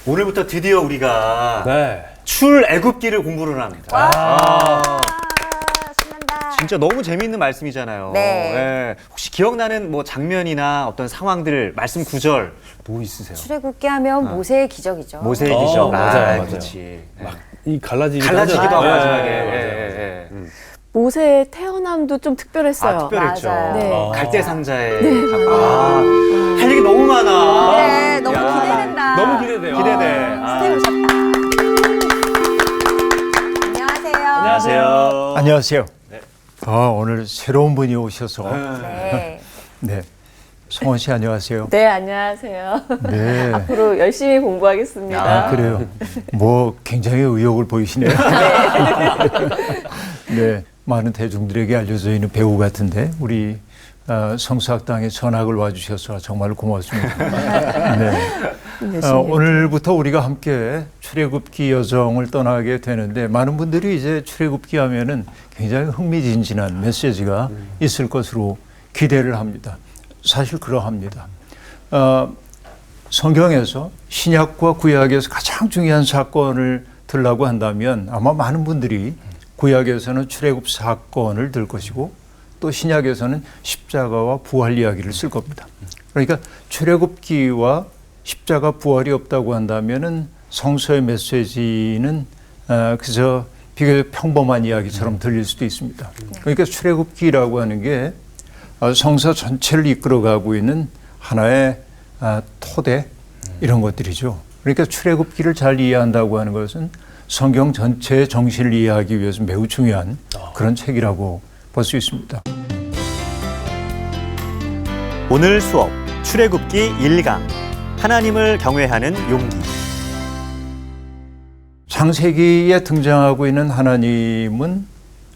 오늘부터 드디어 우리가 네. 출애굽기를 공부를 합니다. 신난다. 진짜 너무 재미있는 말씀이잖아요. 네. 예. 혹시 기억나는 뭐 장면이나 어떤 상황들, 말씀 구절 뭐 있으세요? 출애굽기 하면 모세의 기적이죠. 모세의 기적. 맞아요. 그렇지. 이 갈라지기도 갈라지기도 하고 하죠. 마지막에. 네, 예, 맞아요. 예, 예. 모세의 태어남도 좀 특별했어요. 특별했죠. 맞아요. 네. 갈대 상자에 할 얘기 너무 많아. 네, 너무 야. 기대된다. 너무 기대돼요. 기대돼. 스텝을 잡다. 안녕하세요. 안녕하세요. 안녕하세요. 오늘 새로운 분이 오셔서 네. 네. 성원 씨 안녕하세요. 네, 안녕하세요. 네. 앞으로 열심히 공부하겠습니다. 그래요. 뭐 굉장히 의욕을 보이시네요. 네. 많은 대중들에게 알려져 있는 배우 같은데 우리 성수학당에 전학을 와주셔서 정말 고맙습니다. 네. 오늘부터 우리가 함께 출애굽기 여정을 떠나게 되는데 많은 분들이 이제 출애굽기 하면은 굉장히 흥미진진한 메시지가 있을 것으로 기대를 합니다. 사실 그러합니다. 성경에서 신약과 구약에서 가장 중요한 사건을 들라고 한다면 아마 많은 분들이 구약에서는 출애굽 사건을 들 것이고 또 신약에서는 십자가와 부활 이야기를 쓸 겁니다. 그러니까 출애굽기와 십자가 부활이 없다고 한다면은 성서의 메시지는 그저 비교적 평범한 이야기처럼 들릴 수도 있습니다. 그러니까 출애굽기라고 하는 게 성서 전체를 이끌어가고 있는 하나의 토대 이런 것들이죠. 그러니까 출애굽기를 잘 이해한다고 하는 것은 성경 전체의 정신을 이해하기 위해서 매우 중요한 그런 책이라고 볼 수 있습니다. 오늘 수업 출애굽기 1강 하나님을 경외하는 용기. 창세기에 등장하고 있는 하나님은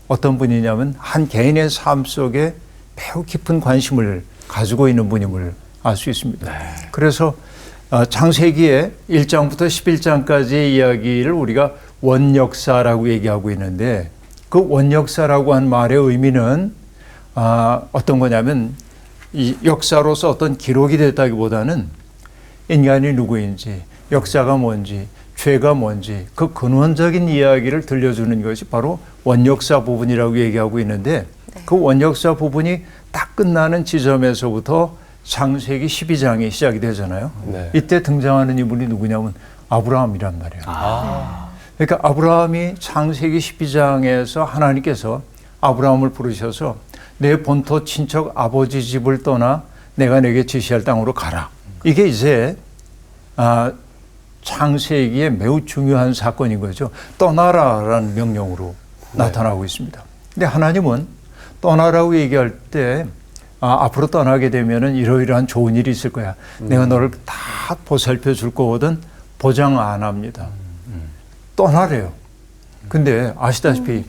어떤 분이냐면 한 개인의 삶 속에 매우 깊은 관심을 가지고 있는 분임을 알 수 있습니다. 그래서 창세기의 1장부터 11장까지의 이야기를 우리가 원역사라고 얘기하고 있는데 그 원역사라고 한 말의 의미는 어떤 거냐면 이 역사로서 어떤 기록이 됐다기보다는 인간이 누구인지 역사가 뭔지 죄가 뭔지 그 근원적인 이야기를 들려주는 것이 바로 원역사 부분이라고 얘기하고 있는데 그 원역사 부분이 딱 끝나는 지점에서부터 창세기 12장이 시작이 되잖아요. 네. 이때 등장하는 인물이 누구냐면 아브라함이란 말이에요. 그러니까 아브라함이 창세기 12장에서 하나님께서 아브라함을 부르셔서 내 본토 친척 아버지 집을 떠나 내가 내게 지시할 땅으로 가라. 이게 이제 창세기의 매우 중요한 사건인 거죠. 떠나라라는 명령으로 나타나고 있습니다. 근데 하나님은 떠나라고 얘기할 때 앞으로 떠나게 되면은 이러이러한 좋은 일이 있을 거야. 내가 너를 다 보살펴 줄 거거든. 보장 안 합니다. 떠나래요. 근데 아시다시피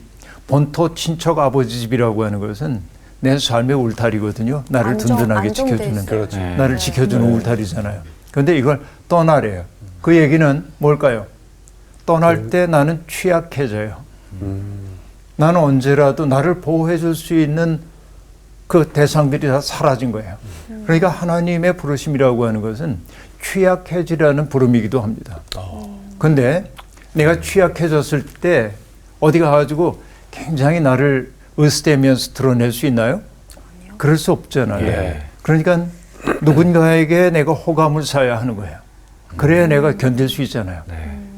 본토 친척 아버지 집이라고 하는 것은 내 삶의 울타리거든요. 나를 든든하게 지켜주는, 그렇죠. 나를 지켜주는 울타리잖아요. 그런데 이걸 떠나래요. 그 얘기는 뭘까요? 떠날 때 나는 취약해져요. 나는 언제라도 나를 보호해 줄 수 있는 그 대상들이 다 사라진 거예요. 그러니까 하나님의 부르심이라고 하는 것은 취약해지라는 부름이기도 합니다. 근데 내가 취약해졌을 때 어디 가가지고 굉장히 나를 으스대면서 드러낼 수 있나요? 그럴 수 없잖아요. 예. 그러니까 누군가에게 내가 호감을 사야 하는 거예요. 그래야 내가 견딜 수 있잖아요.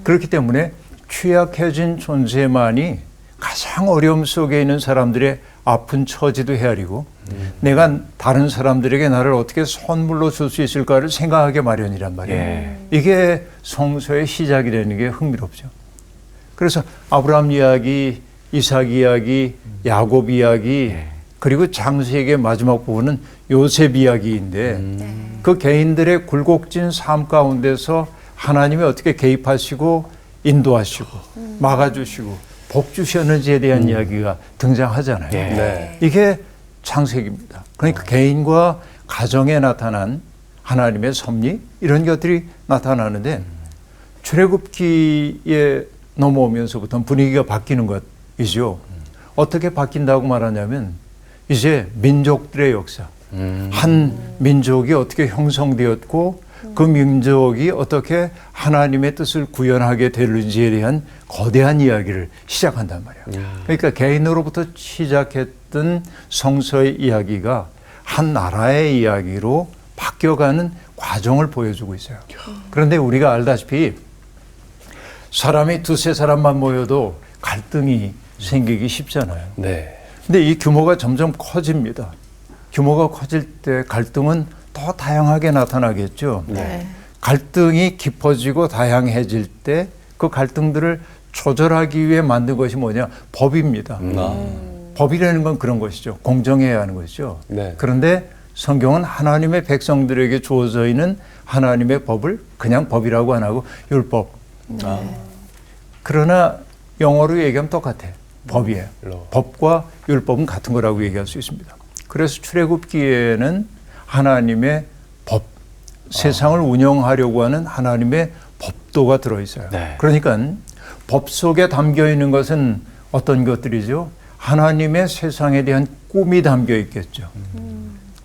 그렇기 때문에 취약해진 존재만이 가장 어려움 속에 있는 사람들의 아픈 처지도 헤아리고 내가 다른 사람들에게 나를 어떻게 선물로 줄 수 있을까를 생각하게 마련이란 말이에요. 이게 성서의 시작이 되는 게 흥미롭죠. 그래서 아브라함 이야기, 이삭 이야기, 야곱 이야기 그리고 창세기의 마지막 부분은 요셉 이야기인데 그 개인들의 굴곡진 삶 가운데서 하나님이 어떻게 개입하시고 인도하시고 막아주시고 복 주셨는지에 대한 이야기가 등장하잖아요. 네. 이게 창세기입니다. 그러니까 개인과 가정에 나타난 하나님의 섭리 이런 것들이 나타나는데 출애굽기에 넘어오면서부터 분위기가 바뀌는 것이죠. 어떻게 바뀐다고 말하냐면 이제 민족들의 역사, 한 민족이 어떻게 형성되었고 그 민족이 어떻게 하나님의 뜻을 구현하게 되는지에 대한 거대한 이야기를 시작한단 말이에요. 그러니까 개인으로부터 시작했던 성서의 이야기가 한 나라의 이야기로 바뀌어가는 과정을 보여주고 있어요. 그런데 우리가 알다시피 사람이 두세 사람만 모여도 갈등이 생기기 쉽잖아요. 네. 근데 이 규모가 점점 커집니다. 규모가 커질 때 갈등은 더 다양하게 나타나겠죠. 네. 갈등이 깊어지고 다양해질 때 그 갈등들을 조절하기 위해 만든 것이 뭐냐? 법입니다. 법이라는 건 그런 것이죠. 공정해야 하는 것이죠. 네. 그런데 성경은 하나님의 백성들에게 주어져 있는 하나님의 법을 그냥 법이라고 안 하고 율법. 그러나 영어로 얘기하면 똑같아. 법이에요. 법과 율법은 같은 거라고 얘기할 수 있습니다. 그래서 출애굽기에는 하나님의 법, 세상을 운영하려고 하는 하나님의 법도가 들어있어요. 네. 그러니까 법 속에 담겨 있는 것은 어떤 것들이죠? 하나님의 세상에 대한 꿈이 담겨 있겠죠.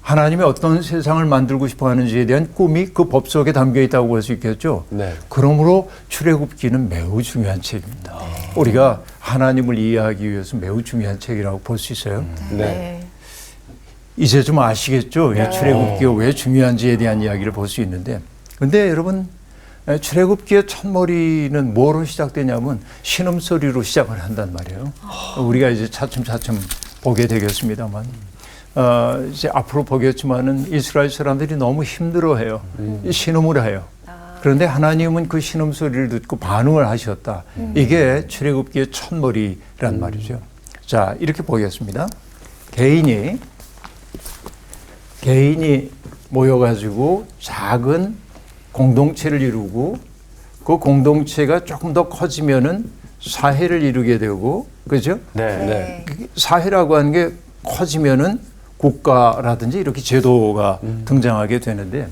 하나님이 어떤 세상을 만들고 싶어 하는지에 대한 꿈이 그 법 속에 담겨 있다고 볼 수 있겠죠. 네. 그러므로 출애굽기는 매우 중요한 책입니다. 우리가 하나님을 이해하기 위해서 매우 중요한 책이라고 볼 수 있어요. 네. 이제 좀 아시겠죠? 이 출애굽기가 왜 중요한지에 대한 이야기를 볼 수 있는데, 근데 여러분 출애굽기의 첫머리는 뭐로 시작되냐면 신음소리로 시작을 한단 말이에요. 우리가 이제 차츰차츰 보게 되겠습니다만, 이제 앞으로 보겠지만은 이스라엘 사람들이 너무 힘들어해요. 신음을 해요. 그런데 하나님은 그 신음소리를 듣고 반응을 하셨다. 이게 출애굽기의 첫머리란 말이죠. 자, 이렇게 보겠습니다. 개인이 모여가지고 작은 공동체를 이루고 그 공동체가 조금 더 커지면은 사회를 이루게 되고, 그죠? 네. 사회라고 하는 게 커지면은 국가라든지 이렇게 제도가 등장하게 되는데,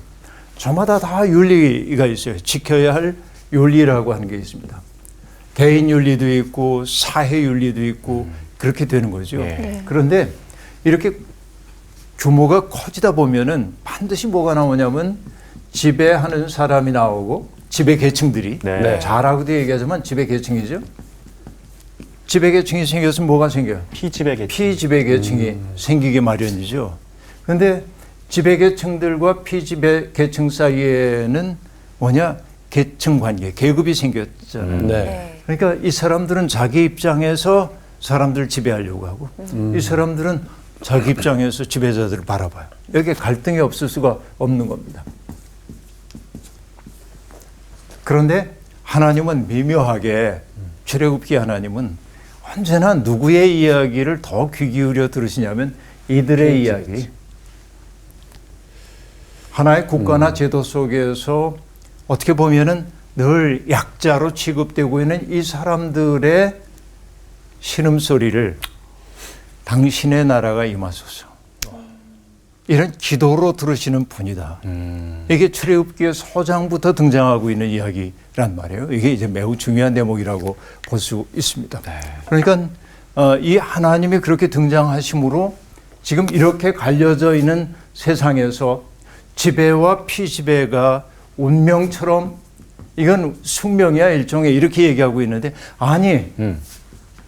저마다 다 윤리가 있어요. 지켜야 할 윤리라고 하는 게 있습니다. 개인 윤리도 있고 사회 윤리도 있고 그렇게 되는 거죠. 네. 그런데 이렇게 규모가 커지다 보면은 반드시 뭐가 나오냐면 지배하는 사람이 나오고 지배 계층들이, 네. 잘하고도 얘기하지만 지배 계층이죠. 지배 계층이 생겼으면 뭐가 생겨요? 피지배계. 피지배 계층이 생기게 마련이죠. 그런데 지배 계층들과 피지배 계층 사이에는 뭐냐? 계층 관계, 계급이 생겼잖아요. 네. 그러니까 이 사람들은 자기 입장에서 사람들을 지배하려고 하고, 이 사람들은 자기 입장에서 지배자들을 바라봐요. 여기에 갈등이 없을 수가 없는 겁니다. 그런데 하나님은 미묘하게, 출애굽기 하나님은 언제나 누구의 이야기를 더 귀 기울여 들으시냐면 이들의 이야기. 하나의 국가나 제도 속에서 어떻게 보면은 늘 약자로 취급되고 있는 이 사람들의 신음소리를 당신의 나라가 임하소서, 이런 기도로 들으시는 분이다. 이게 출애굽기의 서장부터 등장하고 있는 이야기란 말이에요. 이게 이제 매우 중요한 대목이라고 볼 수 있습니다. 그러니까 이 하나님이 그렇게 등장하심으로 지금 이렇게 갈려져 있는 세상에서 지배와 피지배가 운명처럼, 이건 숙명이야 일종의, 이렇게 얘기하고 있는데, 아니,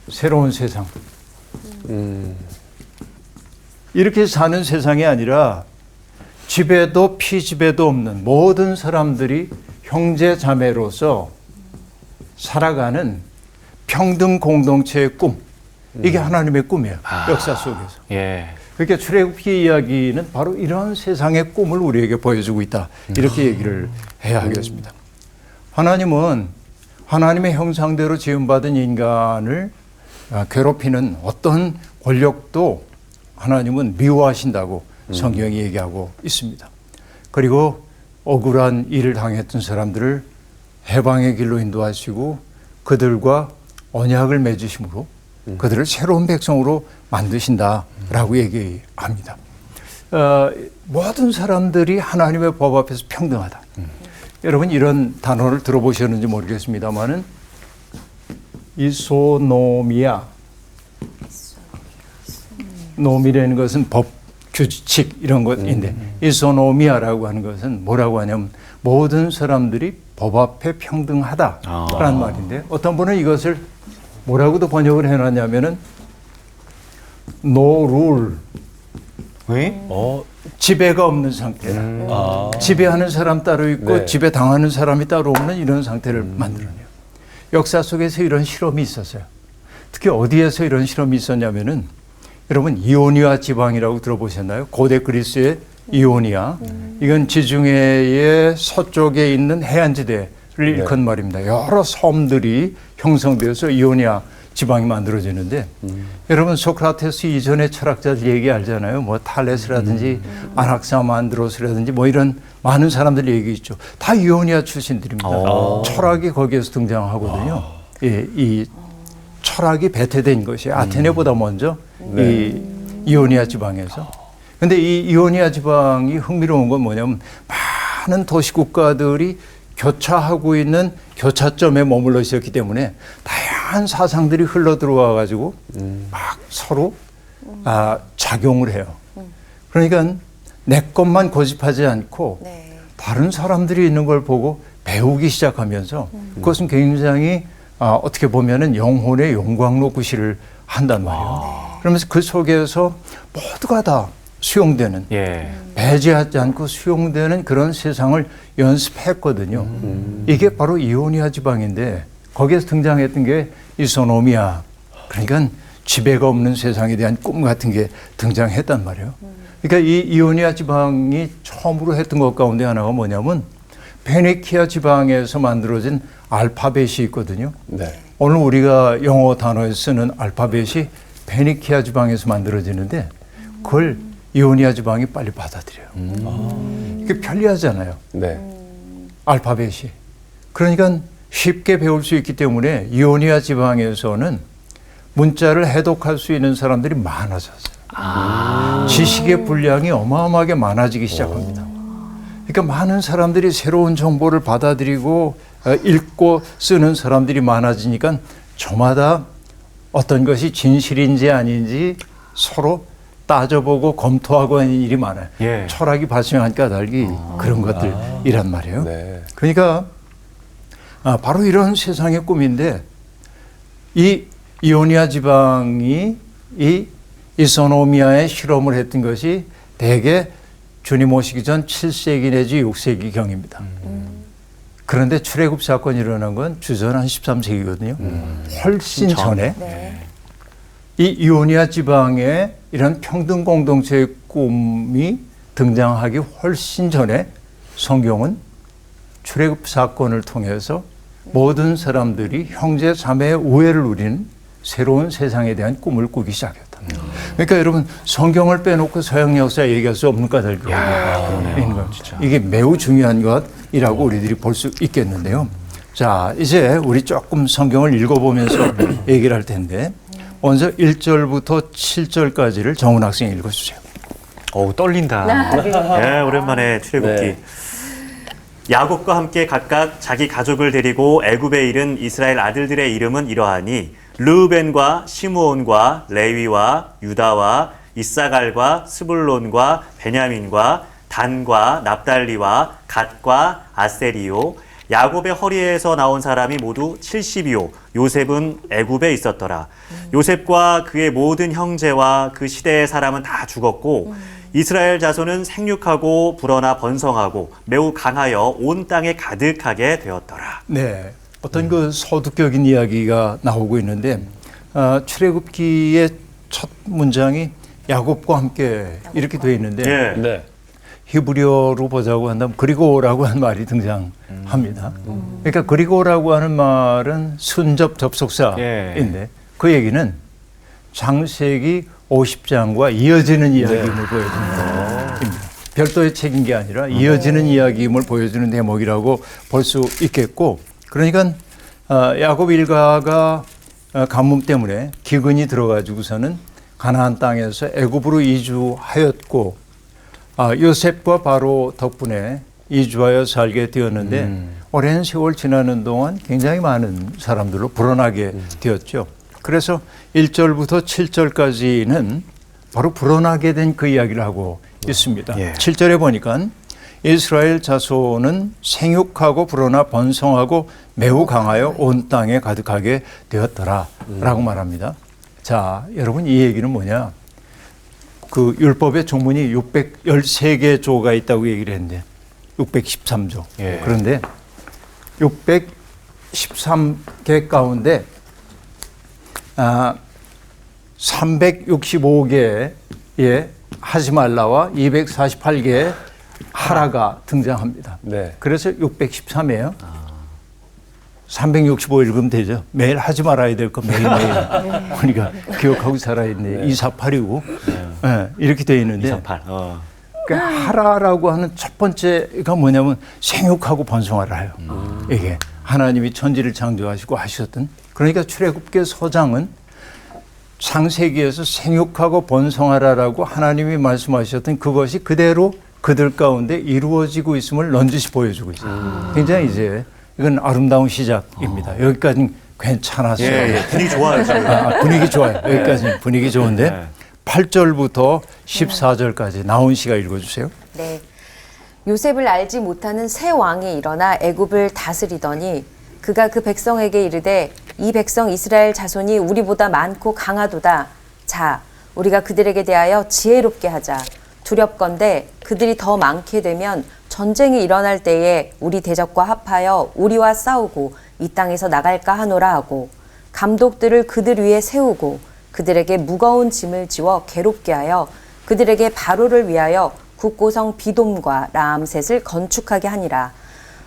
새로운 세상, 이렇게 사는 세상이 아니라 지배도 피지배도 없는 모든 사람들이 형제 자매로서 살아가는 평등 공동체의 꿈, 이게 하나님의 꿈이에요. 역사 속에서. 예. 그러니까 출애굽기 이야기는 바로 이런 세상의 꿈을 우리에게 보여주고 있다, 이렇게 얘기를 해야 하겠습니다. 하나님은 하나님의 형상대로 지음받은 인간을 괴롭히는 어떤 권력도 하나님은 미워하신다고 성경이 얘기하고 있습니다. 그리고 억울한 일을 당했던 사람들을 해방의 길로 인도하시고 그들과 언약을 맺으심으로 그들을 새로운 백성으로 만드신다라고 얘기합니다. 모든 사람들이 하나님의 법 앞에서 평등하다. 여러분 이런 단어를 들어보셨는지 모르겠습니다만은 이소노미아, 노미라는 것은 법, 규칙 이런 것인데 이소노미아라고 하는 것은 뭐라고 하냐면 모든 사람들이 법 앞에 평등하다라는 말인데 어떤 분은 이것을 뭐라고도 번역을 해놨냐면은 no rule, 왜? 지배가 없는 상태다. 지배하는 사람 따로 있고 네. 지배당하는 사람이 따로 없는 이런 상태를 만들어내요. 역사 속에서 이런 실험이 있었어요. 특히 어디에서 이런 실험이 있었냐면은 여러분 이오니아 지방이라고 들어보셨나요? 고대 그리스의 이오니아. 이건 지중해의 서쪽에 있는 해안지대를 일컫는 말입니다. 여러 섬들이 형성되어서 이오니아 지방이 만들어지는데 여러분 소크라테스 이전의 철학자들 얘기 알잖아요. 뭐 탈레스라든지 아낙사만드로스라든지 뭐 이런 많은 사람들 얘기 있죠. 다 이오니아 출신들입니다. 철학이 거기에서 등장하거든요. 예, 이 철학이 배태된 것이 아테네보다 먼저 이 이오니아 지방에서. 근데 이 이오니아 지방이 흥미로운 건 뭐냐면 많은 도시 국가들이 교차하고 있는 교차점에 머물러 있었기 때문에 다양한 사상들이 흘러 들어와 가지고 막 서로 작용을 해요. 그러니까 내 것만 고집하지 않고 네. 다른 사람들이 있는 걸 보고 배우기 시작하면서 그것은 굉장히 어떻게 보면은 영혼의 용광로 구실을 한단 말이에요. 그러면서 그 속에서 모두가 다 수용되는 예. 배제하지 않고 수용되는 그런 세상을 연습했거든요. 이게 바로 이오니아 지방인데 거기에서 등장했던 게 이소노미아, 그러니까 지배가 없는 세상에 대한 꿈 같은 게 등장했단 말이에요. 그러니까 이 이오니아 지방이 처음으로 했던 것 가운데 하나가 뭐냐면 페니키아 지방에서 만들어진 알파벳이 있거든요. 네. 오늘 우리가 영어 단어에 쓰는 알파벳이 페니키아 지방에서 만들어지는데 그걸 이오니아 지방이 빨리 받아들여요. 이게 편리하잖아요. 네. 알파벳이. 그러니까 쉽게 배울 수 있기 때문에 이오니아 지방에서는 문자를 해독할 수 있는 사람들이 많아졌어요. 지식의 분량이 어마어마하게 많아지기 시작합니다. 그러니까 많은 사람들이 새로운 정보를 받아들이고 읽고 쓰는 사람들이 많아지니까 저마다 어떤 것이 진실인지 아닌지 서로 따져보고 검토하고 하는 일이 많아요. 예. 철학이 발생한 까닭이 그런 것들이란 말이에요. 네. 그러니까 바로 이런 세상의 꿈인데 이 이오니아 지방이 이 이소노미아에 실험을 했던 것이 대개 주님 오시기 전 7세기 내지 6세기 경입니다. 그런데 출애굽 사건이 일어난 건 주전 한 13세기거든요. 훨씬 전에 네. 이 이오니아 지방에 이런 평등 공동체의 꿈이 등장하기 훨씬 전에 성경은 출애굽 사건을 통해서 모든 사람들이 형제 자매의 우애를 누리는 새로운 세상에 대한 꿈을 꾸기 시작했다. 그러니까 여러분 성경을 빼놓고 서양 역사 얘기할 수 없는 까닭이 있는 겁니다. 이게 매우 중요한 것이라고 우리들이 볼 수 있겠는데요. 자, 이제 우리 조금 성경을 읽어보면서 얘기를 할 텐데 먼저 1절부터 7절까지를 정훈 학생이 읽어주세요. 어우, 떨린다. 예, 오랜만에 출애굽기. 네. 야곱과 함께 각각 자기 가족을 데리고 애굽에 이른 이스라엘 아들들의 이름은 이러하니 르우벤과 시므온과 레위와 유다와 이사갈과 스불론과 베냐민과 단과 납달리와 갓과 아세리요. 야곱의 허리에서 나온 사람이 모두 70이요. 요셉은 애굽에 있었더라. 요셉과 그의 모든 형제와 그 시대의 사람은 다 죽었고 이스라엘 자손은 생육하고 불어나 번성하고 매우 강하여 온 땅에 가득하게 되었더라. 네, 어떤 그 서두격인 이야기가 나오고 있는데 출애굽기의 첫 문장이 야곱과 함께 이렇게 되어 있는데 예. 네. 히브리어로 보자고 한다면 그리고라고 하는 말이 등장합니다. 그러니까 그리고라고 하는 말은 순접 접속사인데 그 얘기는 창세기 50장과 이어지는 이야기임을 보여주는 대목입니다. 별도의 책인 게 아니라 이어지는 이야기임을 보여주는 대목이라고 볼 수 있겠고, 그러니까 야곱 일가가 가뭄 때문에 기근이 들어가지고서는 가나안 땅에서 애굽으로 이주하였고 요셉과 바로 덕분에 이주하여 살게 되었는데 오랜 세월 지나는 동안 굉장히 많은 사람들로 불어나게 되었죠. 그래서 1절부터 7절까지는 바로 불어나게 된 그 이야기를 하고 있습니다. 예. 7절에 보니까 이스라엘 자손은 생육하고 불어나 번성하고 매우 강하여 온 땅에 가득하게 되었더라라고 말합니다. 자, 여러분 이 얘기는 뭐냐? 그 율법의 조문이 613개 조가 있다고 얘기를 했는데 613조. 예. 그런데 613개 가운데 365개의 하지 말라와 248개의 하라가 등장합니다. 네. 그래서 613이에요. 365 읽으면 되죠. 매일 하지 말아야 될 거 매일매일. 그러니까 기억하고 살아야 되는데 248이고 네, 이렇게 되어 있는데 248. 그러니까 하라라고 하는 첫 번째가 뭐냐면 생육하고 번성하라 해요. 이게 하나님이 천지를 창조하시고 하셨던, 그러니까 출애굽기 서장은 창세기에서 생육하고 번성하라라고 하나님이 말씀하셨던 그것이 그대로 그들 가운데 이루어지고 있음을 넌지시 보여주고 있어요. 굉장히 이제 이건 아름다운 시작입니다. 여기까지는 괜찮았어요. 예, 분위기 좋아요, 지금. 분위기 좋아요. 여기까지는 분위기 좋은데 네. 8절부터 14절까지 나온 씨가 읽어주세요. 네. 요셉을 알지 못하는 새 왕이 일어나 애굽을 다스리더니 그가 그 백성에게 이르되 이 백성 이스라엘 자손이 우리보다 많고 강하도다. 자, 우리가 그들에게 대하여 지혜롭게 하자. 두렵건대 그들이 더 많게 되면 전쟁이 일어날 때에 우리 대적과 합하여 우리와 싸우고 이 땅에서 나갈까 하노라 하고 감독들을 그들 위에 세우고 그들에게 무거운 짐을 지워 괴롭게 하여 그들에게 바로를 위하여 국고성 비돔과 라암셋을 건축하게 하니라.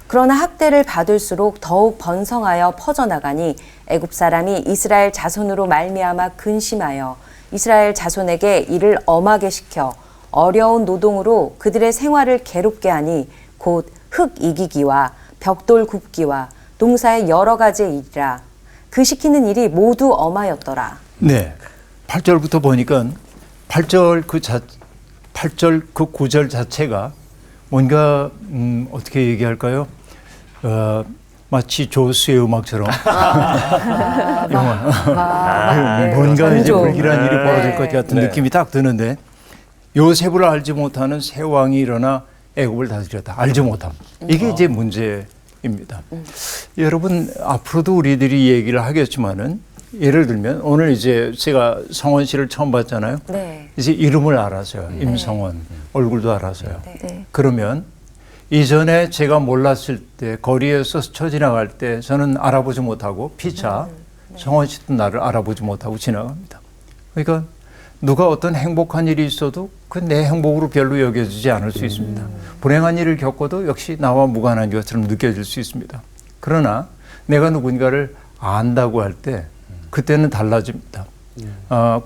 그러나 학대를 받을수록 더욱 번성하여 퍼져나가니 애굽 사람이 이스라엘 자손으로 말미암아 근심하여 이스라엘 자손에게 이를 엄하게 시켜 어려운 노동으로 그들의 생활을 괴롭게 하니 곧 흙 이기기와 벽돌 굽기와 농사의 여러 가지의 일이라. 그 시키는 일이 모두 엄하였더라. 네. 8절부터 보니까 8절 그 구절 자체가 뭔가 어떻게 얘기할까요? 마치 조수의 음악처럼 뭔가 이제 불길한 일이 벌어질 것 같은 네. 느낌이 딱 드는데 요셉을 알지 못하는 새 왕이 일어나 애굽을 다스렸다. 알지 못함. 이게 이제 문제입니다. 여러분 앞으로도 우리들이 얘기를 하겠지만은 예를 들면 오늘 이제 제가 성원 씨를 처음 봤잖아요. 네. 이제 이름을 알아서요. 임성원. 얼굴도 알아서요. 네. 그러면 이전에 제가 몰랐을 때 거리에서 스쳐 지나갈 때 저는 알아보지 못하고 피차 성원 씨도 나를 알아보지 못하고 지나갑니다. 그러니까 누가 어떤 행복한 일이 있어도 그 내 행복으로 별로 여겨지지 않을 수 있습니다. 불행한 일을 겪어도 역시 나와 무관한 것처럼 느껴질 수 있습니다. 그러나 내가 누군가를 안다고 할 때 그때는 달라집니다.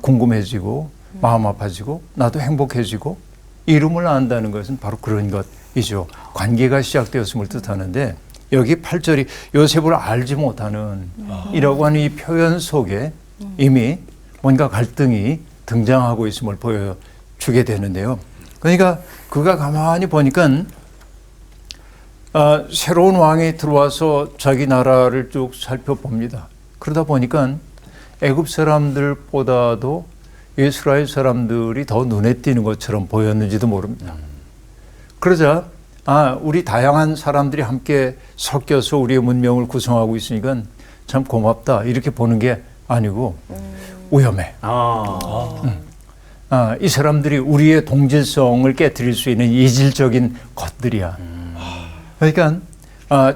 궁금해지고 마음 아파지고 나도 행복해지고 이름을 안다는 것은 바로 그런 것이죠. 관계가 시작되었음을 뜻하는데 여기 8절이 요셉을 알지 못하는 이라고 하는 이 표현 속에 이미 뭔가 갈등이 등장하고 있음을 보여주게 되는데요. 그러니까 그가 가만히 보니까 새로운 왕이 들어와서 자기 나라를 쭉 살펴봅니다. 그러다 보니까 애굽 사람들보다도 이스라엘 사람들이 더 눈에 띄는 것처럼 보였는지도 모릅니다. 그러자 우리 다양한 사람들이 함께 섞여서 우리의 문명을 구성하고 있으니까 참 고맙다 이렇게 보는 게 아니고 위험해. 이 사람들이 우리의 동질성을 깨트릴 수 있는 이질적인 것들이야. 그러니까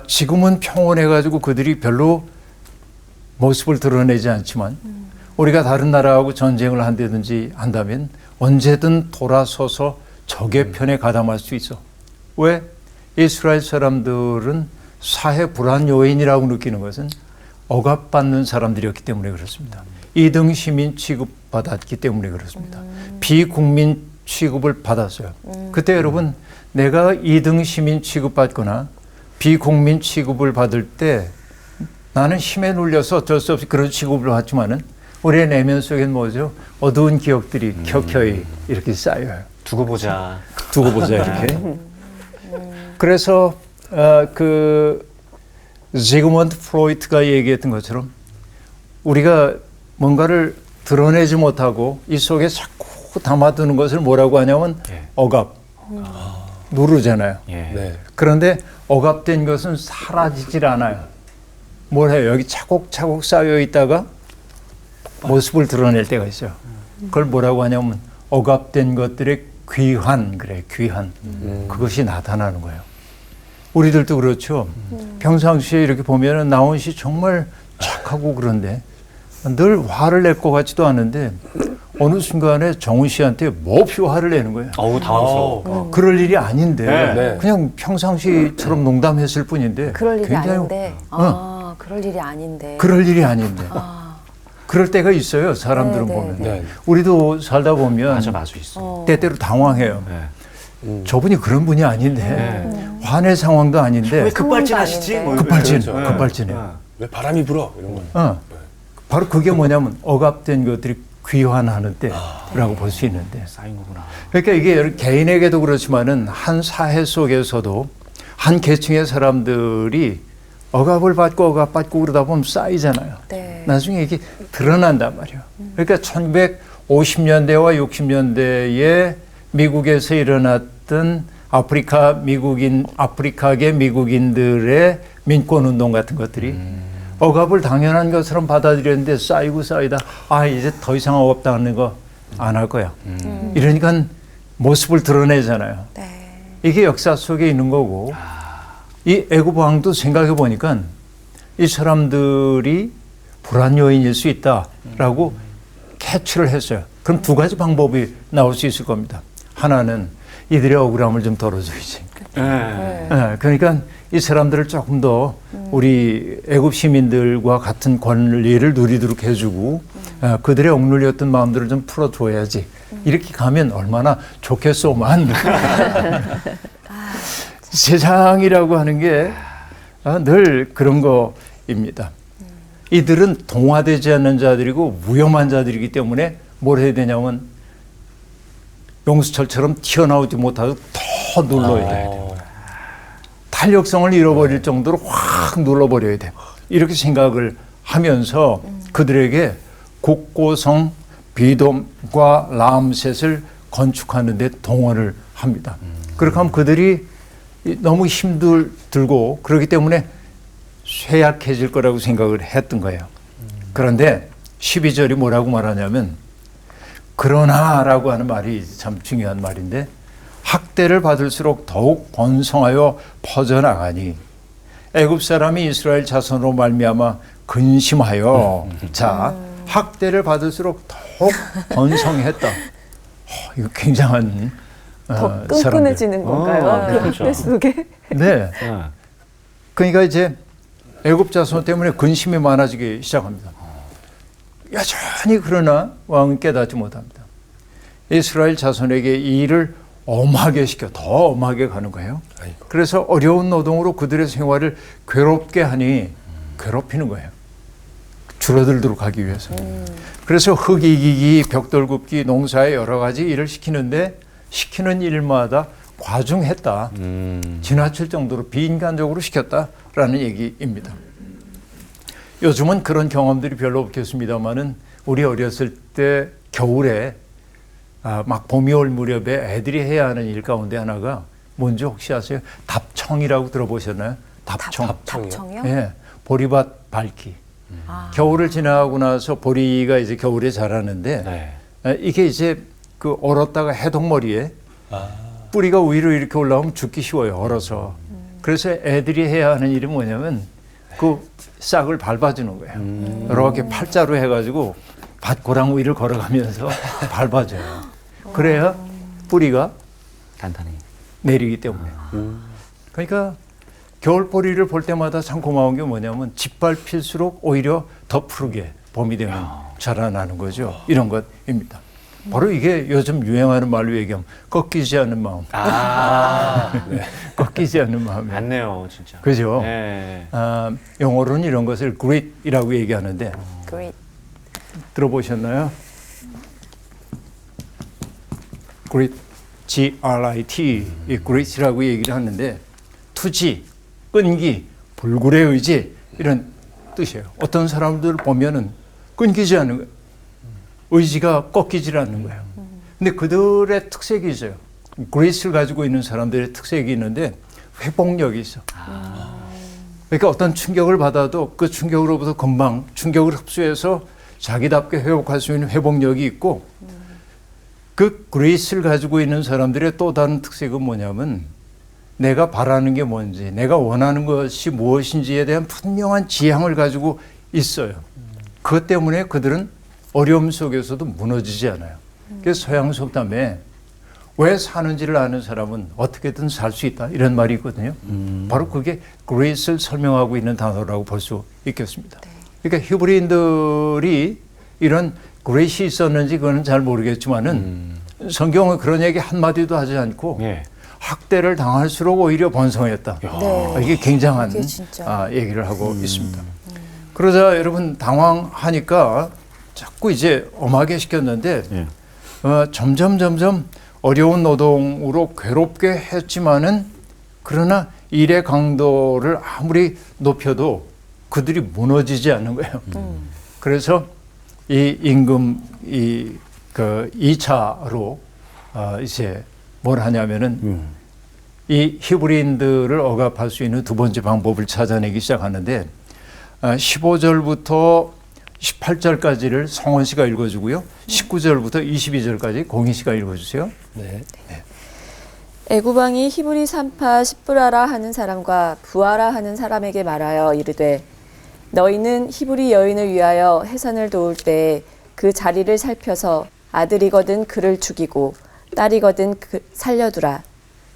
지금은 평온해가지고 그들이 별로 모습을 드러내지 않지만 우리가 다른 나라하고 전쟁을 한다든지 한다면 언제든 돌아서서 적의 편에 가담할 수 있어. 왜? 이스라엘 사람들은 사회 불안 요인이라고 느끼는 것은 억압받는 사람들이었기 때문에 그렇습니다. 2등 시민 취급받았기 때문에 그렇습니다. 비국민 취급을 받았어요. 그때 여러분 내가 2등 시민 취급받거나 비국민 취급을 받을 때 나는 힘에 눌려서 어쩔 수 없이 그런 취급을 받지만은 우리의 내면 속엔 뭐죠? 어두운 기억들이 켜켜이 이렇게 쌓여요. 두고 보자. 두고 보자 이렇게. 그래서 그 지그먼트 프로이트가 얘기했던 것처럼 우리가 뭔가를 드러내지 못하고 이 속에 자꾸 담아두는 것을 뭐라고 하냐면 억압. 누르잖아요. 예. 네. 그런데 억압된 것은 사라지질 않아요. 뭘 해요? 여기 차곡차곡 쌓여 있다가 모습을 드러낼 때가 있어요. 그걸 뭐라고 하냐면 억압된 것들의 귀환, 그래, 귀환. 그것이 나타나는 거예요. 우리들도 그렇죠. 평상시에 이렇게 보면은 나온 씨 정말 착하고 그런데 늘 화를 낼 것 같지도 않은데 어느 순간에 정훈 씨한테 몹시 화를 내는 거예요. 어우, 당황스러워. 그럴 일이 아닌데 네. 그냥 평상시처럼 농담했을 뿐인데 그럴 일이 굉장히 아닌데. 아, 그럴 일이 아닌데. 그럴 일이 아닌데 아, 그럴 때가 있어요. 사람들은 네, 네, 보면 네. 우리도 살다 보면 맞아 있어. 때때로 당황해요. 네. 저분이 그런 분이 아닌데 화낼 상황도 아닌데 왜 급발진하시지? 아닌데. 뭐 급발진, 그렇죠. 급발진해요. 왜 바람이 불어? 이런 거. 바로 그게 뭐냐면 억압된 것들이 귀환하는 때라고 볼 수 있는데 쌓인 거구나. 그러니까 이게 개인에게도 그렇지만은 한 사회 속에서도 한 계층의 사람들이 억압을 받고 억압받고 그러다 보면 쌓이잖아요. 네. 나중에 이게 드러난단 말이에요. 그러니까 1950년대와 60년대에 미국에서 일어났던 아프리카계 미국인들의 민권운동 같은 것들이 억압을 당연한 것처럼 받아들였는데 쌓이고 쌓이다 이제 더 이상 억압당하는 거 안 할 거야. 이러니까 모습을 드러내잖아요. 네. 이게 역사 속에 있는 거고 이 애굽 왕도 생각해 보니까 이 사람들이 불안 요인일 수 있다라고 캐치를 했어요. 그럼 두 가지 방법이 나올 수 있을 겁니다. 하나는 이들의 억울함을 좀 덜어줘야지. 네. 그러니까 이 사람들을 조금 더 우리 애굽 시민들과 같은 권리를 누리도록 해주고 그들의 억눌렸던 마음들을 좀 풀어줘야지. 이렇게 가면 얼마나 좋겠소만. 세상이라고 하는 게 늘 그런 거입니다. 이들은 동화되지 않는 자들이고 위험한 자들이기 때문에 뭘 해야 되냐면 용수철처럼 튀어나오지 못하고 더 눌러야 돼요. 탄력성을 잃어버릴 정도로 확 눌러버려야 돼. 이렇게 생각을 하면서 그들에게 국고성 비돔과 라암셋을 건축하는 데 동원을 합니다. 그렇게 하면 그들이 너무 힘들고 그렇기 때문에 쇠약해질 거라고 생각을 했던 거예요. 그런데 12절이 뭐라고 말하냐면 그러나라고 하는 말이 참 중요한 말인데 학대를 받을수록 더욱 번성하여 퍼져나가니 애굽 사람이 이스라엘 자손으로 말미암아 근심하여 자 학대를 받을수록 더욱 번성했다. 이거 굉장한 더 끈끈해지는 건가요? 그 그렇죠. 학대 속에? 네. 그러니까 이제 애굽 자손 때문에 근심이 많아지기 시작합니다. 여전히 그러나 왕은 깨닫지 못합니다. 이스라엘 자손에게 이 일을 엄하게 시켜 더 엄하게 가는 거예요. 아이고. 그래서 어려운 노동으로 그들의 생활을 괴롭게 하니 괴롭히는 거예요. 줄어들도록 하기 위해서. 그래서 흙 이기기, 벽돌 굽기, 농사의 여러 가지 일을 시키는데 시키는 일마다 과중했다. 지나칠 정도로 비인간적으로 시켰다라는 얘기입니다. 요즘은 그런 경험들이 별로 없겠습니다만은 우리 어렸을 때 겨울에 막 봄이 올 무렵에 애들이 해야 하는 일 가운데 하나가 뭔지 혹시 아세요? 답청이라고 들어보셨나요? 답청. 답청이요? 예, 보리밭 밟기. 겨울을 지나고 나서 보리가 이제 겨울에 자라는데 이게 이제 그 얼었다가 해독머리에 뿌리가 위로 이렇게 올라오면 죽기 쉬워요. 얼어서. 그래서 애들이 해야 하는 일이 뭐냐면 그 싹을 밟아주는 거예요. 이렇게 팔자로 해가지고 밭고랑 위를 걸어가면서 밟아줘요. 그래야 뿌리가 단단히 내리기 때문에. 그러니까 겨울보리를 볼 때마다 참 고마운 게 뭐냐면 짓밟힐수록 오히려 더 푸르게 봄이 되면 자라나는 거죠. 이런 것입니다. 바로 이게 요즘 유행하는 말로 얘기하면 꺾이지 않는 마음. 네. 꺾이지 않는 마음이. 맞네요, 진짜. 그죠? 네. 영어로는 이런 것을 grit이라고 얘기하는데 Great. 들어보셨나요? grit, G-R-I-T, 이 grit이라고 얘기를 하는데 투지, 끈기, 불굴의 의지 이런 뜻이에요. 어떤 사람들을 보면은 끊기지 않는 거예요. 의지가 꺾이질 않는 거예요. 근데 그들의 특색이 있어요. 그리스를 가지고 있는 사람들의 특색이 있는데 회복력이 있어. 그러니까 어떤 충격을 받아도 그 충격으로부터 금방 충격을 흡수해서 자기답게 회복할 수 있는 회복력이 있고 그 그리스를 가지고 있는 사람들의 또 다른 특색은 뭐냐면 내가 바라는 게 뭔지 내가 원하는 것이 무엇인지에 대한 분명한 지향을 가지고 있어요. 그것 때문에 그들은 어려움 속에서도 무너지지 않아요. 그래서 서양 속담에 왜 사는지를 아는 사람은 어떻게든 살 수 있다 이런 말이 있거든요. 바로 그게 그레이스를 설명하고 있는 단어라고 볼 수 있겠습니다. 그러니까 히브리인들이 이런 그레이스 있었는지 그거는 잘 모르겠지만은 성경은 그런 얘기 한마디도 하지 않고 예. 학대를 당할수록 오히려 번성했다. 네. 이게 굉장한 이게 진짜. 얘기를 하고 있습니다. 그러자 여러분 당황하니까 자꾸 이제 엄하게 시켰는데 예. 점점 어려운 노동으로 괴롭게 했지만은 그러나 일의 강도를 아무리 높여도 그들이 무너지지 않는 거예요. 그래서 이 임금 그 2차로 이제 뭘 하냐면은 이 히브리인들을 억압할 수 있는 두 번째 방법을 찾아내기 시작하는데 15절부터 18절까지를 성원 씨가 읽어주고요. 19절부터 22절까지 공희 씨가 읽어주세요. 네. 애굽 왕이 히브리 산파 십브라라 하는 사람과 부하라 하는 사람에게 말하여 이르되 너희는 히브리 여인을 위하여 해산을 도울 때에 그 자리를 살펴서 아들이거든 그를 죽이고 딸이거든 살려두라.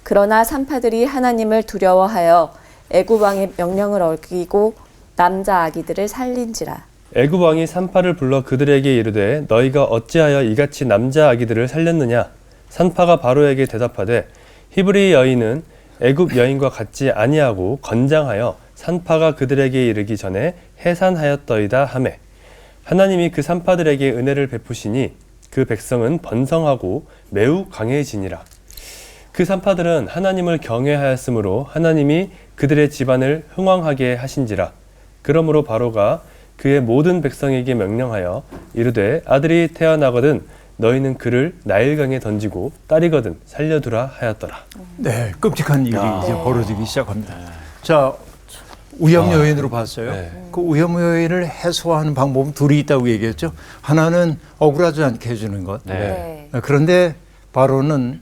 그러나 산파들이 하나님을 두려워하여 애굽 왕의 명령을 어기고 남자 아기들을 살린지라. 애굽 왕이 산파를 불러 그들에게 이르되 너희가 어찌하여 이같이 남자 아기들을 살렸느냐? 산파가 바로에게 대답하되 히브리 여인은 애굽 여인과 같지 아니하고 건장하여 산파가 그들에게 이르기 전에 해산하였더이다 하매 하나님이 그 산파들에게 은혜를 베푸시니 그 백성은 번성하고 매우 강해지니라. 그 산파들은 하나님을 경외하였으므로 하나님이 그들의 집안을 흥왕하게 하신지라. 그러므로 바로가 그의 모든 백성에게 명령하여 이르되 아들이 태어나거든 너희는 그를 나일강에 던지고 딸이거든 살려두라 하였더라. 네, 끔찍한 일이 이제 벌어지기 시작합니다. 자, 우염 여인으로 봤어요. 네. 그 우염 여인을 해소하는 방법은 둘이 있다고 얘기했죠. 하나는 억울하지 않게 해주는 것. 네. 그런데 바로는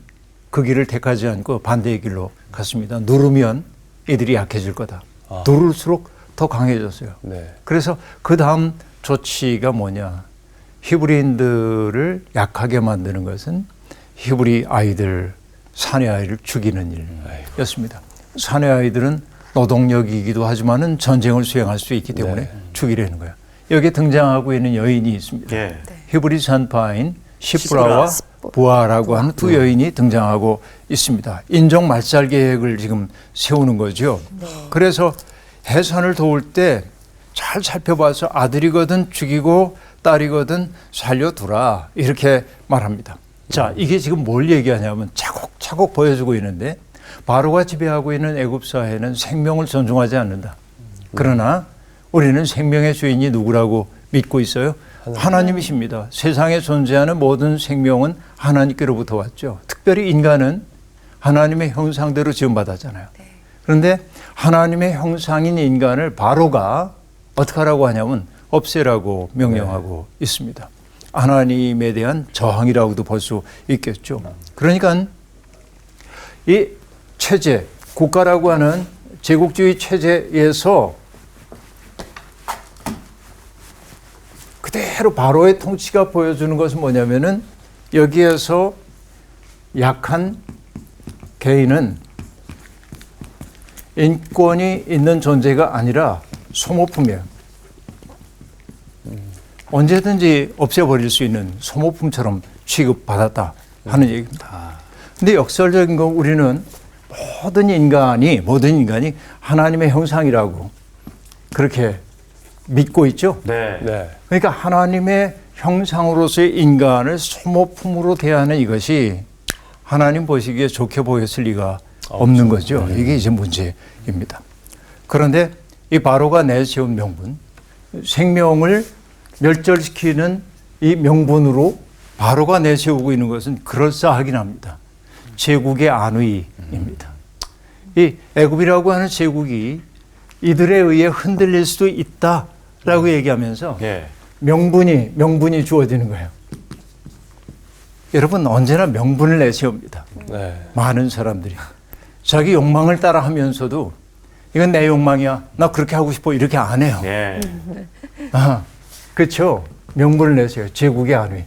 그 길을 택하지 않고 반대의 길로 갔습니다. 누르면 이들이 약해질 거다. 누를수록 더 강해졌어요. 네. 그래서 그 다음 조치가 뭐냐. 히브리인들을 약하게 만드는 것은 히브리 아이들, 사내 아이를 죽이는 일이었습니다. 사내 아이들은 노동력이기도 하지만은 전쟁을 수행할 수 있기 때문에 죽이려는 거예요. 여기에 등장하고 있는 여인이 있습니다. 예. 히브리 산파인 시브라와 부하라고 하는 두 여인이 등장하고 있습니다. 인종 말살 계획을 지금 세우는 거죠. 그래서 해산을 도울 때 잘 살펴봐서 아들이거든 죽이고 딸이거든 살려두라 이렇게 말합니다. 자, 이게 지금 뭘 얘기하냐면 차곡차곡 보여주고 있는데 바로가 지배하고 있는 애굽 사회는 생명을 존중하지 않는다. 그러나 우리는 생명의 주인이 누구라고 믿고 있어요? 하나님이십니다. 세상에 존재하는 모든 생명은 하나님께로부터 왔죠. 특별히 인간은 하나님의 형상대로 지음받았잖아요. 그런데 하나님의 형상인 인간을 바로가 어떻게 하라고 하냐면 없애라고 명령하고 있습니다. 하나님에 대한 저항이라고도 볼 수 있겠죠. 그러니까 이 체제, 국가라고 하는 제국주의 체제에서 그대로 바로의 통치가 보여주는 것은 뭐냐면은 여기에서 약한 개인은 인권이 있는 존재가 아니라 소모품이에요. 언제든지 없애버릴 수 있는 소모품처럼 취급받았다 하는 얘기입니다. 근데 역설적인 건 우리는 모든 인간이 하나님의 형상이라고 그렇게 믿고 있죠. 네. 네. 그러니까 하나님의 형상으로서의 인간을 소모품으로 대하는 이것이 하나님 보시기에 좋게 보였을 리가 없는 거죠. 이게 이제 문제입니다. 그런데 이 바로가 내세운 명분, 생명을 멸절시키는 이 명분으로 바로가 내세우고 있는 것은 그럴싸하긴 합니다. 제국의 안위입니다. 이 애굽이라고 하는 제국이 이들에 의해 흔들릴 수도 있다라고 얘기하면서 예. 명분이 주어지는 거예요. 여러분 언제나 명분을 내세웁니다. 네. 많은 사람들이 자기 욕망을 따라하면서도 이건 내 욕망이야. 나 그렇게 하고 싶어. 이렇게 안 해요. 예. 그렇죠. 명분을 내세요. 제국의 안위.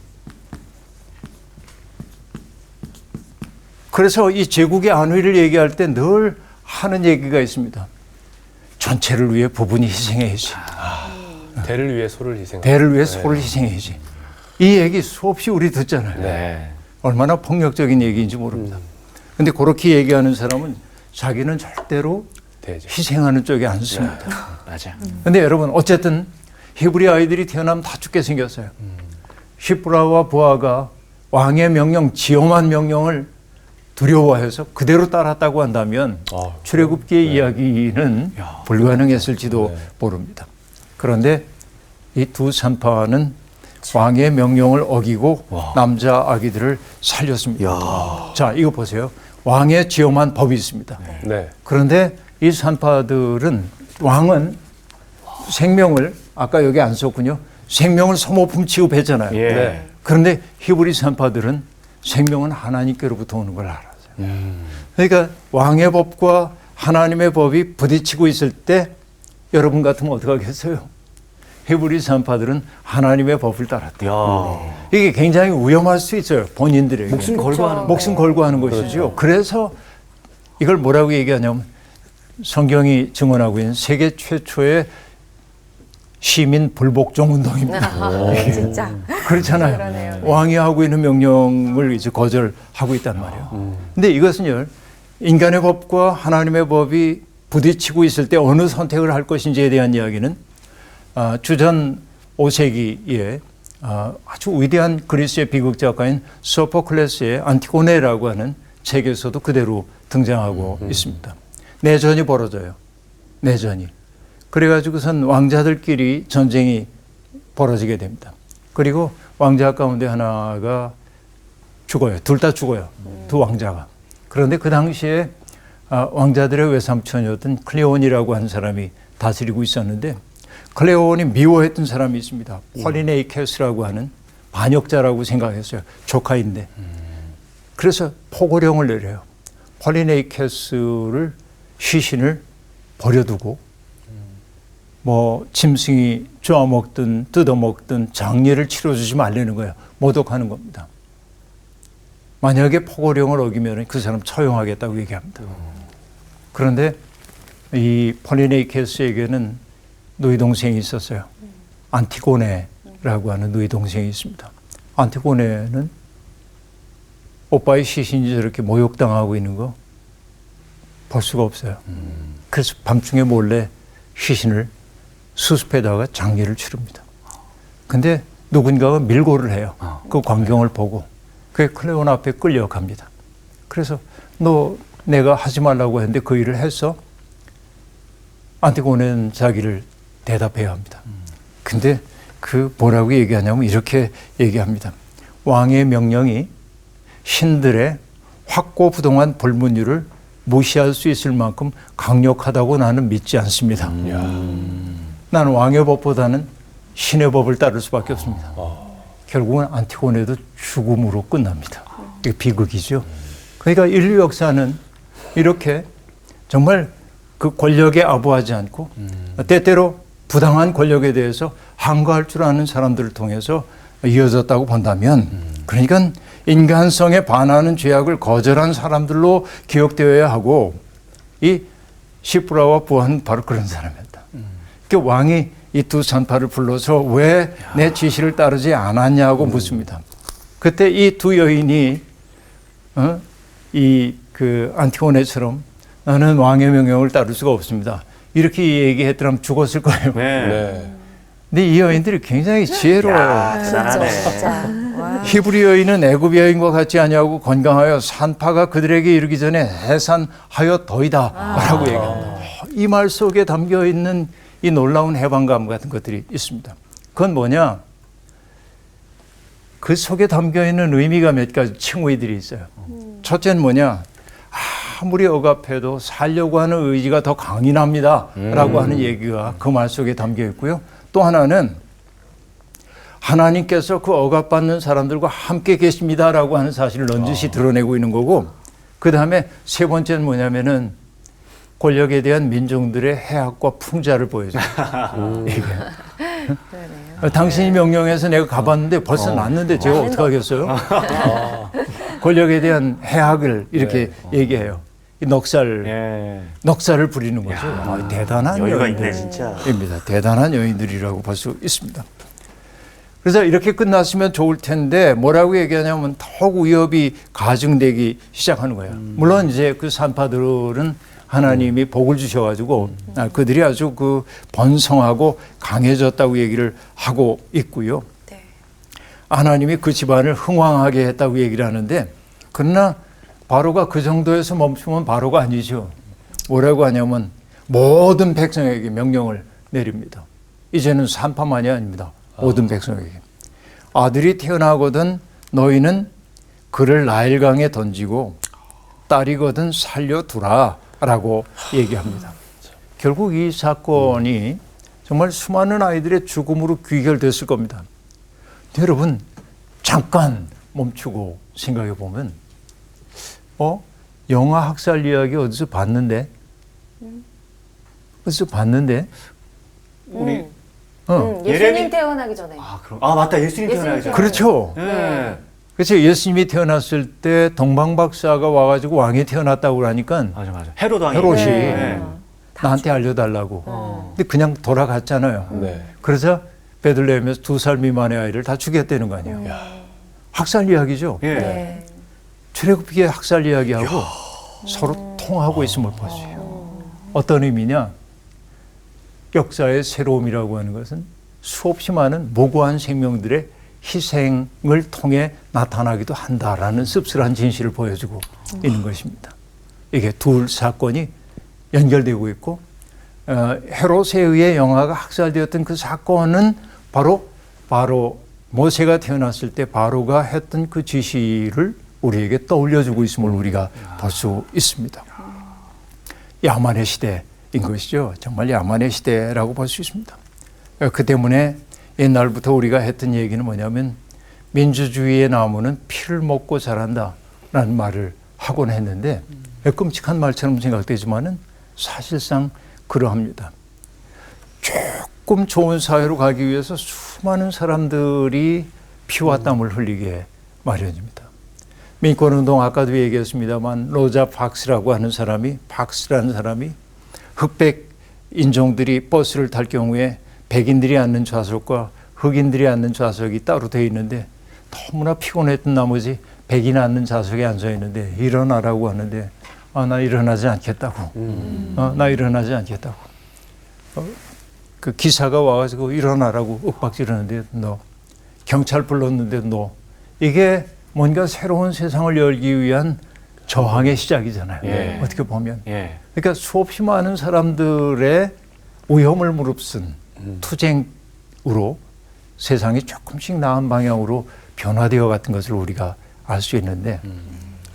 그래서 이 제국의 안위를 얘기할 때 늘 하는 얘기가 있습니다. 전체를 위해 부분이 희생해야지. 대를 위해 소를 희생. 대를 위해 소를 희생해야지. 이 얘기 수없이 우리 듣잖아요. 네. 얼마나 폭력적인 얘기인지 모릅니다. 근데 그렇게 얘기하는 사람은 자기는 절대로 대죠. 희생하는 쪽에 안 씁니다. 맞아. 근데 여러분 어쨌든 히브리 아이들이 태어나면 다 죽게 생겼어요. 시프라와 부하가 왕의 명령, 지엄한 명령을 두려워해서 그대로 따랐다고 한다면 출애굽기의 이야기는 불가능했을지도 모릅니다. 그런데 이 두 산파는 왕의 명령을 어기고 남자 아기들을 살렸습니다. 자, 이거 보세요. 왕의 지엄한 법이 있습니다. 네. 그런데 이 산파들은 왕은 생명을 아까 여기 안 썼군요. 생명을 소모품 취급했잖아요. 예. 네. 그런데 히브리 산파들은 생명은 하나님께로부터 오는 걸 알았어요. 그러니까 왕의 법과 하나님의 법이 부딪히고 있을 때 여러분 같으면 어떻게 하겠어요? 히브리 산파들은 하나님의 법을 따랐대요. 야. 이게 굉장히 위험할 수 있어요. 본인들에게. 목숨 걸고 하는 목숨 걸고 하는 것이죠. 그래서 이걸 뭐라고 얘기하냐면 성경이 증언하고 있는 세계 최초의 시민 불복종 운동입니다. 진짜. 그렇잖아요. 그러네요. 왕이 하고 있는 명령을 이제 거절하고 있단 말이에요. 근데 이것은요, 인간의 법과 하나님의 법이 부딪히고 있을 때 어느 선택을 할 것인지에 대한 이야기는 주전 5세기에 아주 위대한 그리스의 비극 작가인 소포클레스의 안티고네라고 하는 책에서도 그대로 등장하고 있습니다. 내전이 벌어져요. 내전이. 그래가지고선 왕자들끼리 전쟁이 벌어지게 됩니다. 그리고 왕자 가운데 하나가 죽어요. 둘 다 죽어요. 두 왕자가. 그런데 그 당시에 왕자들의 외삼촌이었던 클레온이라고 하는 사람이 다스리고 있었는데 클레온이 미워했던 사람이 있습니다. 폴리네이케스라고 하는 반역자라고 생각했어요. 조카인데. 그래서 포고령을 내려요. 폴리네이케스를 시신을 버려두고 뭐 짐승이 쪼아먹든 뜯어먹든 장례를 치러주지 말라는 거예요. 모독하는 겁니다. 만약에 포고령을 어기면 그 사람 처형하겠다고 얘기합니다. 그런데 이 폴리네이케스에게는 누이 동생이 있었어요. 안티고네라고 하는 누이 동생이 있습니다. 안티고네는 오빠의 시신이 저렇게 모욕당하고 있는 거 볼 수가 없어요. 그래서 밤중에 몰래 시신을 수습에다가 장례를 치릅니다. 근데 누군가가 밀고를 해요. 그 광경을 보고. 그게 클레온 앞에 끌려갑니다. 그래서 너 내가 하지 말라고 했는데 그 일을 했어? 안티고네는 자기를 대답해야 합니다. 근데 그 뭐라고 얘기하냐면 이렇게 얘기합니다. 왕의 명령이 신들의 확고부동한 불문율을 무시할 수 있을 만큼 강력하다고 나는 믿지 않습니다. 나는 왕의 법보다는 신의 법을 따를 수밖에 없습니다. 결국은 안티고네도 죽음으로 끝납니다. 이게 비극이죠. 그러니까 인류 역사는 이렇게 정말 그 권력에 아부하지 않고 때때로 부당한 권력에 대해서 항거할 줄 아는 사람들을 통해서 이어졌다고 본다면 그러니까 인간성에 반하는 죄악을 거절한 사람들로 기억되어야 하고 이 시프라와 부하는 바로 그런 사람이었다. 그 왕이 이 두 산파를 불러서 왜 내 지시를 따르지 않았냐고 묻습니다. 그때 이 두 여인이 이 그 안티고네처럼 나는 왕의 명령을 따를 수가 없습니다. 이렇게 얘기했더라면 죽었을 거예요. 네. 근데 이 여인들이 굉장히 지혜로워요. 대단하네. 진짜. 와. 히브리 여인은 애굽 여인과 같지 아니하고 건강하여 산파가 그들에게 이르기 전에 해산하였더이다 라고 얘기합니다. 이 말 속에 담겨 있는 이 놀라운 해방감 같은 것들이 있습니다. 그건 뭐냐? 그 속에 담겨 있는 의미가 몇 가지 칭의들이 있어요. 첫째는 뭐냐? 아무리 억압해도 살려고 하는 의지가 더 강인합니다. 라고 하는 얘기가 그 말 속에 담겨 있고요. 또 하나는 하나님께서 그 억압받는 사람들과 함께 계십니다라고 하는 사실을 넌지시 드러내고 있는 거고, 그 다음에 세 번째는 뭐냐면은 권력에 대한 민중들의 해악과 풍자를 보여줘요. 이게. 당신이 명령해서 내가 가봤는데 벌써 났는데 제가 어떻게 하겠어요? 권력에 대한 해악을 이렇게 얘기해요. 이 넉살을 부리는 거죠. 대단한 여유가 있네, 여인들입니다. 대단한 여인들이라고 볼 수 있습니다. 그래서 이렇게 끝났으면 좋을 텐데 뭐라고 얘기하냐면 더욱 위협이 가중되기 시작하는 거예요. 물론 이제 그 산파들은 하나님이 복을 주셔가지고 그들이 아주 그 번성하고 강해졌다고 얘기를 하고 있고요. 네. 하나님이 그 집안을 흥왕하게 했다고 얘기를 하는데, 그러나 바로가 그 정도에서 멈추면 바로가 아니죠. 뭐라고 하냐면 모든 백성에게 명령을 내립니다. 이제는 산파만이 아닙니다. 모든 백성에게. 아들이 태어나거든 너희는 그를 나일강에 던지고 딸이거든 살려두라 라고 얘기합니다. 결국 이 사건이 정말 수많은 아이들의 죽음으로 귀결됐을 겁니다. 여러분 잠깐 멈추고 생각해 보면 영아 학살 이야기 어디서 봤는데? 어디서 봤는데? 우리 예수님 예레미- 태어나기 전에. 맞다. 예수님 태어나기 전에. 그렇죠. 네. 그래서 예수님이 태어났을 때 동방박사가 와가지고 왕이 태어났다고 그러니까 맞아. 헤롯 왕이. 헤롯이 네. 나한테 알려달라고. 근데 그냥 돌아갔잖아요. 네. 그래서 베들레헴에서 2살 미만의 아이를 다 죽였다는 거 아니에요. 학살 이야기죠. 예. 네. 출애굽기의 학살 이야기하고 서로 통하고 있음을 보세요. 어떤 의미냐? 역사의 새로움이라고 하는 것은 수없이 많은 무고한 생명들의 희생을 통해 나타나기도 한다라는 씁쓸한 진실을 보여주고 있는 것입니다. 이게 둘 사건이 연결되고 있고, 헤롯에 의해 영아가 학살되었던 그 사건은 바로 모세가 태어났을 때 바로가 했던 그 지시를 우리에게 떠올려주고 있음을 우리가 볼 수 있습니다. 야만의 시대인 것이죠. 정말 야만의 시대라고 볼 수 있습니다. 그 때문에 옛날부터 우리가 했던 얘기는 뭐냐면 민주주의의 나무는 피를 먹고 자란다라는 말을 하곤 했는데 끔찍한 말처럼 생각되지만은 사실상 그러합니다. 조금 좋은 사회로 가기 위해서 수많은 사람들이 피와 땀을 흘리게 마련입니다. 민권운동 아까도 얘기했습니다만 로자 박스라고 하는 사람이 흑백 인종들이 버스를 탈 경우에 백인들이 앉는 좌석과 흑인들이 앉는 좌석이 따로 되어 있는데 너무나 피곤했던 나머지 백인 앉는 좌석에 앉아 있는데 일어나라고 하는데 나 일어나지 않겠다고. 나 일어나지 않겠다고. 그 기사가 와가지고 일어나라고 윽박지르는데 너. 경찰 불렀는데 너. 이게 뭔가 새로운 세상을 열기 위한 저항의 시작이잖아요. 예. 어떻게 보면. 예. 그러니까 수없이 많은 사람들의 위험을 무릅쓴 투쟁으로 세상이 조금씩 나은 방향으로 변화되어 갔던 것을 우리가 알 수 있는데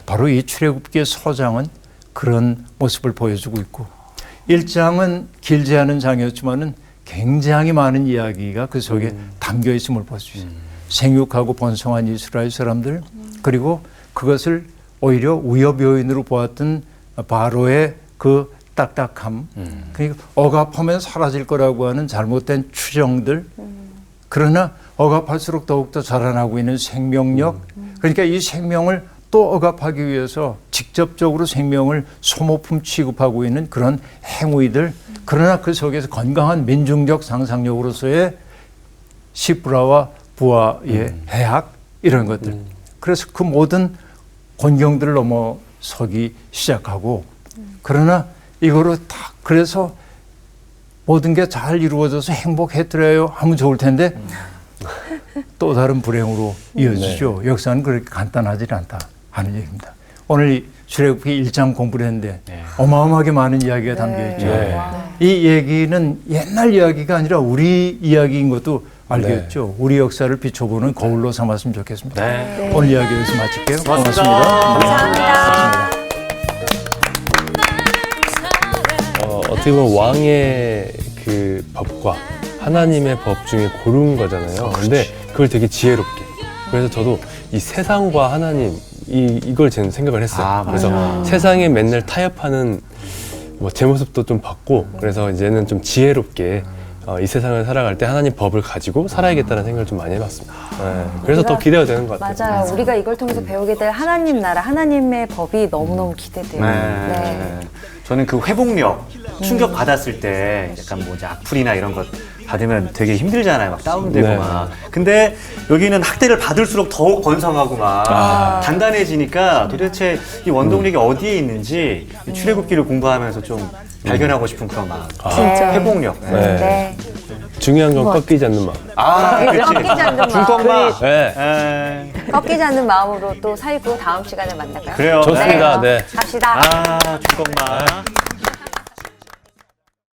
바로 이 출애굽기의 서장은 그런 모습을 보여주고 있고 1장은 길지 않은 장이었지만은 굉장히 많은 이야기가 그 속에 담겨 있음을 볼 수 있어요. 생육하고 번성한 이스라엘 사람들 그리고 그것을 오히려 위협 요인으로 보았던 바로의 그 딱딱함 그러니까 억압하면 사라질 거라고 하는 잘못된 추정들 그러나 억압할수록 더욱더 자라나고 있는 생명력 그러니까 이 생명을 또 억압하기 위해서 직접적으로 생명을 소모품 취급하고 있는 그런 행위들 그러나 그 속에서 건강한 민중적 상상력으로서의 시브라와 부하의 해악 이런 것들 그래서 그 모든 곤경들을 넘어서기 시작하고 그러나 이거로 다 그래서 모든 게 잘 이루어져서 행복했더래요 하면 좋을 텐데 또 다른 불행으로 이어지죠. 역사는 그렇게 간단하지 않다 하는 얘기입니다. 오늘 출애굽기 1장 공부를 했는데 어마어마하게 많은 이야기가 담겨 있죠. 네. 이 얘기는 옛날 이야기가 아니라 우리 이야기인 것도 알겠죠. 우리 역사를 비춰보는 거울로 삼았으면 좋겠습니다. 네. 오늘 이야기 여기서 마칠게요. 고맙습니다. 감사합니다. 어떻게 보면 왕의 그 법과 하나님의 법 중에 고른 거잖아요. 근데 그걸 되게 지혜롭게. 그래서 저도 이 세상과 하나님 이걸 저는 생각을 했어요. 그래서 세상에 맨날 타협하는 뭐 제 모습도 좀 봤고, 그래서 이제는 좀 지혜롭게 이 세상을 살아갈 때 하나님 법을 가지고 살아야겠다는 생각을 좀 많이 해봤습니다. 네, 그래서 더 기대가 되는 것 같아요. 맞아요. 우리가 이걸 통해서 배우게 될 하나님 나라, 하나님의 법이 너무너무 기대돼요. 네. 저는 그 회복력 충격 받았을 때 약간 뭐 이제 악플이나 이런 것 받으면 되게 힘들잖아요. 막 다운되고 네. 막. 근데 여기는 학대를 받을수록 더욱 번성하고 막 단단해지니까 도대체 이 원동력이 어디에 있는지 이 출애굽기를 공부하면서 좀 발견하고 싶은 그런 마음. 진짜. 회복력. 네. 네. 중요한 건 꺾이지 않는 마음. 그렇지. 꺾이지 않는 마음. 중꺾마. 네. 꺾이지 않는 마음으로 또 살고 다음 시간에 만날까요? 그래요. 좋습니다. 네. 갑시다. 중꺾마.